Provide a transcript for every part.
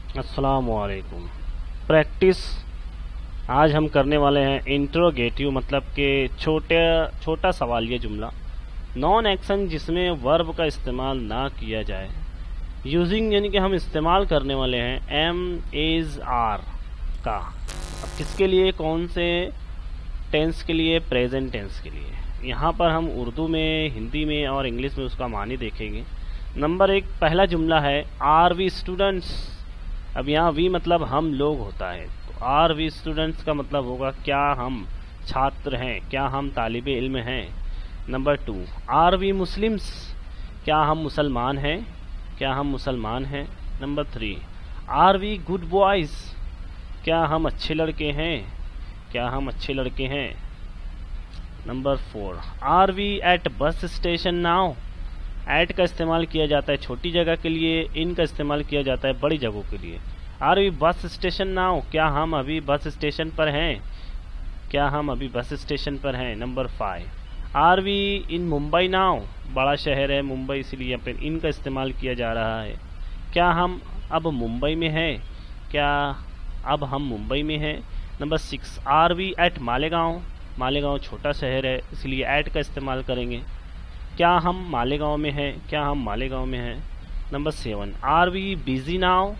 अस्सलामुअलैकुम। प्रैक्टिस आज हम करने वाले हैं इंट्रोगेटिव, मतलब कि छोटा सवालिया जुमला, नॉन एक्शन जिसमें वर्ब का इस्तेमाल ना किया जाए। यूजिंग यानी कि हम इस्तेमाल करने वाले हैं एम इज आर का। अब किसके लिए, कौन से टेंस के लिए? प्रेजेंट टेंस के लिए। यहाँ पर हम उर्दू में, हिंदी में और इंग्लिश में उसका मानी देखेंगे। नंबर 1 पहला जुमला है आर वी स्टूडेंट्स। अब यहाँ वी मतलब हम लोग होता है, तो आर वी स्टूडेंट्स का मतलब होगा क्या हम छात्र हैं, क्या हम तालिबे इल्म हैं। नंबर 2 आर वी मुस्लिम्स, क्या हम मुसलमान हैं, क्या हम मुसलमान हैं। Number 3 are we good boys, क्या हम अच्छे लड़के हैं, क्या हम अच्छे लड़के हैं। Number 4 are we at bus station now. At का इस्तेमाल किया जाता है छोटी जगह के लिए, इन का इस्तेमाल किया जाता है बड़ी जगहों के लिए। Are we bus station now, क्या हम अभी बस स्टेशन पर हैं, क्या हम अभी बस स्टेशन पर हैं। Number 5 are we in Mumbai now. बड़ा शहर है मुंबई, इसलिए यहाँ पर इन का इस्तेमाल किया जा रहा है। क्या हम अब मुंबई में हैं, क्या अब हम मुंबई में हैं। Number 6 are we at Malegaon. Malegaon छोटा शहर है, इसलिए एट का इस्तेमाल करेंगे। क्या हम मालेगांव में हैं, क्या हम मालेगांव में हैं। Number 7 are we busy now,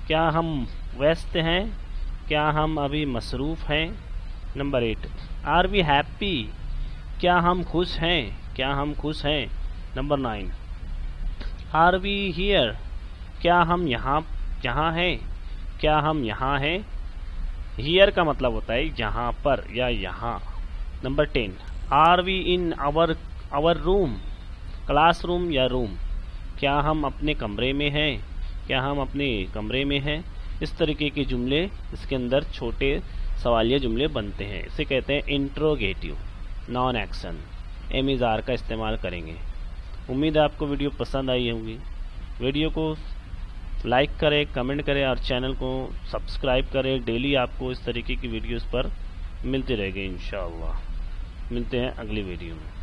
क्या हम व्यस्त हैं, क्या हम अभी मसरूफ़ हैं। नंबर 8 आर वी हैप्पी, क्या हम खुश हैं, क्या हम खुश हैं। नंबर 9 आर वी हियर, क्या हम यहाँ हैं, क्या हम यहाँ हैं। हियर का मतलब होता है यहाँ पर या यहाँ। Number 10 are we in our room. Classroom या रूम, क्या हम अपने कमरे में हैं, क्या हम अपने कमरे में हैं। इस तरीके के जुमले इसके अंदर छोटे सवालिया जुमले बनते हैं। इसे कहते हैं interrogative non action. Am is are का इस्तेमाल करेंगे। उम्मीद है आपको वीडियो पसंद आई होगी। वीडियो को लाइक करें, कमेंट करें और चैनल को सब्सक्राइब करें। डेली आपको इस तरीके की वीडियोस पर मिलते रहेंगे इंशाअल्लाह। मिलते हैं अगली वीडियो में।